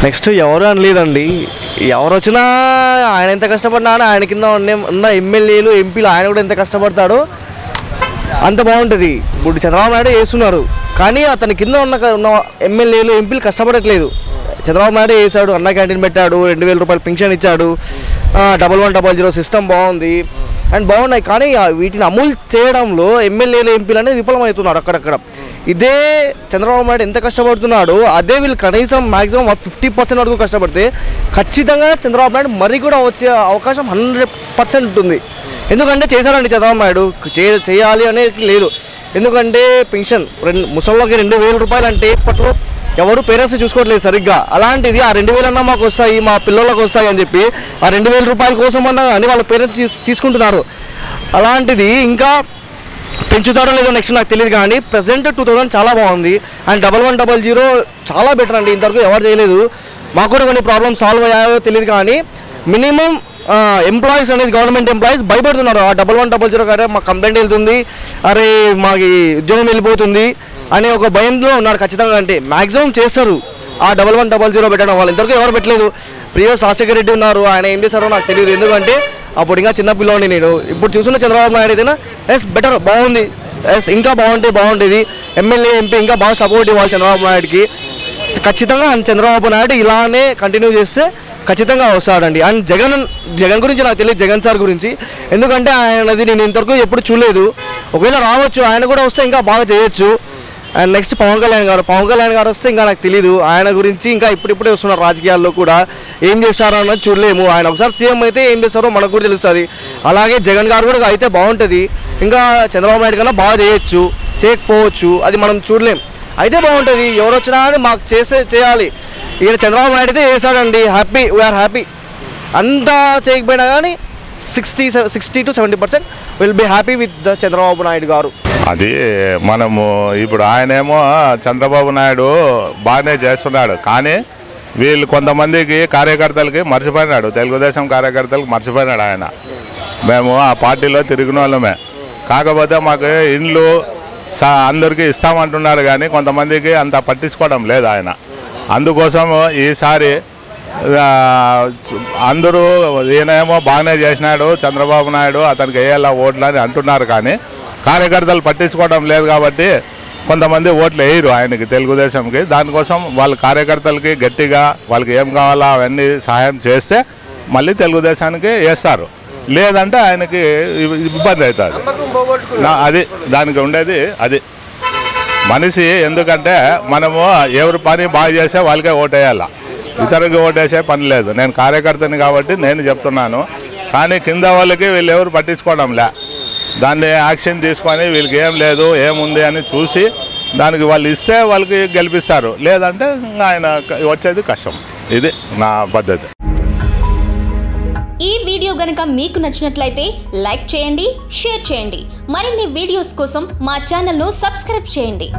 Next ఎవరు అని లేదండి, ఎవరు వచ్చినా ఆయన ఎంత కష్టపడినా ఆయన కింద ఉన్న ఎమ్మెల్యేలు ఎంపీలు ఆయన కూడా ఎంత కష్టపడతాడో అంత బాగుంటుంది. ఇప్పుడు చంద్రబాబు నాయుడు వేస్తున్నారు, కానీ అతని కింద ఉన్న ఎమ్మెల్యేలు ఎంపీలు కష్టపడట్లేదు. చంద్రబాబు నాయుడు వేసాడు, అన్న క్యాంటీన్ పెట్టాడు, 2000 రూపాయలు పెన్షన్ ఇచ్చాడు, 1100 సిస్టమ్ బాగుంది అండ్ బాగున్నాయి. కానీ వీటిని అమలు చేయడంలో ఎమ్మెల్యేలు ఎంపీలు అనేది విఫలమవుతున్నారు అక్కడక్కడ. ఇదే చంద్రబాబు నాయుడు ఎంత కష్టపడుతున్నాడో అదే వీళ్ళు కనీసం మ్యాక్సిమం 50% వరకు కష్టపడితే ఖచ్చితంగా చంద్రబాబు నాయుడు మరీ కూడా వచ్చే అవకాశం 100% ఉంటుంది. ఎందుకంటే చేశారండి చంద్రబాబు నాయుడు, చేయాలి అనేది లేదు. ఎందుకంటే పెన్షన్ ముసళ్ళకి 2000 రూపాయలు అంటే ఇప్పట్లో ఎవరు పేరెంట్స్ చూసుకోవట్లేదు సరిగ్గా. అలాంటిది ఆ 2000 అన్నా మాకు వస్తాయి, మా పిల్లలకు వస్తాయి అని చెప్పి ఆ 2000 రూపాయల కోసం అన్నా అని వాళ్ళ పేరెంట్స్ తీసుకుంటున్నారు. అలాంటిది ఇంకా పెంచుతారో లేదో నెక్స్ట్ నాకు తెలియదు, కానీ ప్రజెంట్ 2000 చాలా బాగుంది. అండ్ 1100 చాలా బెటర్ అండి, ఇంతవరకు ఎవరు చేయలేదు. మాకు కూడా కొన్ని ప్రాబ్లమ్స్ సాల్వ్ అయ్యాయో తెలియదు, కానీ మినిమం ఎంప్లాయీస్ అనేది గవర్నమెంట్ ఎంప్లాయీస్ భయపడుతున్నారు. ఆ 1100 అరే మాకు కంప్లైంట్ వెళ్తుంది, అరే మాకు ఉద్యోగం వెళ్ళిపోతుంది అనే ఒక భయంలో ఉన్నారు ఖచ్చితంగా. అంటే మ్యాక్సిమం చేస్తారు ఆ 1100 పెట్టడం, వాళ్ళు ఇంతవరకు ఎవరు పెట్టలేదు. ప్రీవియస్ రాజశేఖర రెడ్డి ఉన్నారు, ఆయన ఏం చేశారో నాకు తెలియదు. ఎందుకంటే అప్పుడు ఇంకా చిన్న పిల్లోని నేను. ఇప్పుడు చూస్తున్న చంద్రబాబు నాయుడు అయితేనా బెటర్ బాగుంది, ఇంకా బాగుంటుంది. ఎమ్మెల్యే ఎంపీ ఇంకా బాగా సపోర్ట్ ఇవ్వాలి చంద్రబాబు నాయుడుకి. ఖచ్చితంగా చంద్రబాబు నాయుడు ఇలానే కంటిన్యూ చేస్తే ఖచ్చితంగా వస్తాడండి. అండ్ జగన్ గురించి నాకు తెలియదు, జగన్ సార్ గురించి. ఎందుకంటే ఆయనది నేను ఇంతవరకు ఎప్పుడు చూడలేదు. ఒకవేళ రావచ్చు, ఆయన కూడా వస్తే ఇంకా బాగా చేయొచ్చు. అండ్ నెక్స్ట్ పవన్ కళ్యాణ్ గారు వస్తే ఇంకా నాకు తెలీదు. ఆయన గురించి ఇంకా ఇప్పుడిప్పుడే వస్తున్నారు రాజకీయాల్లో కూడా, ఏం చేస్తారో అన్నది చూడలేము. ఆయన ఒకసారి సీఎం అయితే ఏం చేస్తారో మనకు కూడా తెలుస్తుంది. అలాగే జగన్ గారు కూడా అయితే బాగుంటుంది, ఇంకా చంద్రబాబు నాయుడు కన్నా బాగా చేయకపోవచ్చు, అది మనం చూడలేం. అయితే బాగుంటుంది, ఎవరు వచ్చినా కానీ మాకు చేయాలి. ఈయన చంద్రబాబు నాయుడు అయితే చేశాడండి, హ్యాపీ, వీఆర్ హ్యాపీ. అంతా చేయకపోయినా కానీ 60 to 70% will be happy with the Chandrababu Naidu garu. అది మనము ఇప్పుడు ఆయనేమో చంద్రబాబు నాయుడు బాగానే చేస్తున్నాడు, కానీ వీళ్ళు కొంతమందికి కార్యకర్తలకి మర్చిపోయినాడు, తెలుగుదేశం కార్యకర్తలకు మర్చిపోయినాడు ఆయన. మేము ఆ పార్టీలో తిరిగిన వాళ్ళమే, కాకపోతే మాకు ఇండ్లు అందరికీ ఇస్తామంటున్నాడు, కానీ కొంతమందికి అంత పట్టించుకోవడం లేదు ఆయన. అందుకోసం ఈసారి అందరూ ఈయనేమో బాగానే చేసినాడు చంద్రబాబు నాయుడు, అతనికి వేయాల ఓట్లు అని అంటున్నారు, కానీ కార్యకర్తలు పట్టించుకోవడం లేదు. కాబట్టి కొంతమంది ఓట్లు వేయరు ఆయనకి, తెలుగుదేశంకి. దానికోసం వాళ్ళ కార్యకర్తలకి గట్టిగా వాళ్ళకి ఏం కావాలో అవన్నీ సహాయం చేస్తే మళ్ళీ తెలుగుదేశానికి వేస్తారు, లేదంటే ఆయనకి ఇబ్బంది అవుతుంది. అది దానికి ఉండేది అది మనిషి. ఎందుకంటే మనము ఎవరి పని బాగా చేస్తే వాళ్ళకే ఓటేయాల, ఇతరులకి ఓటేసే పని లేదు. నేను కార్యకర్తని కాబట్టి నేను చెప్తున్నాను, కానీ కింద వాళ్ళకి వీళ్ళు ఎవరు పట్టించుకోవడం లే. దాన్ని యాక్షన్ తీసుకొని వీళ్ళకి ఏం లేదు ఏముంది అని చూసి దానికి వాళ్ళు ఇస్తే వాళ్ళకి గెలిపిస్తారు, లేదంటే ఆయన వచ్చేది కష్టం. ఇది నా పద్ధతి. ఈ వీడియో గనుక మీకు నచ్చినట్లయితే లైక్ చేయండి, షేర్ చేయండి. మరిన్ని వీడియోస్ కోసం మా ఛానల్ను సబ్స్క్రైబ్ చేయండి.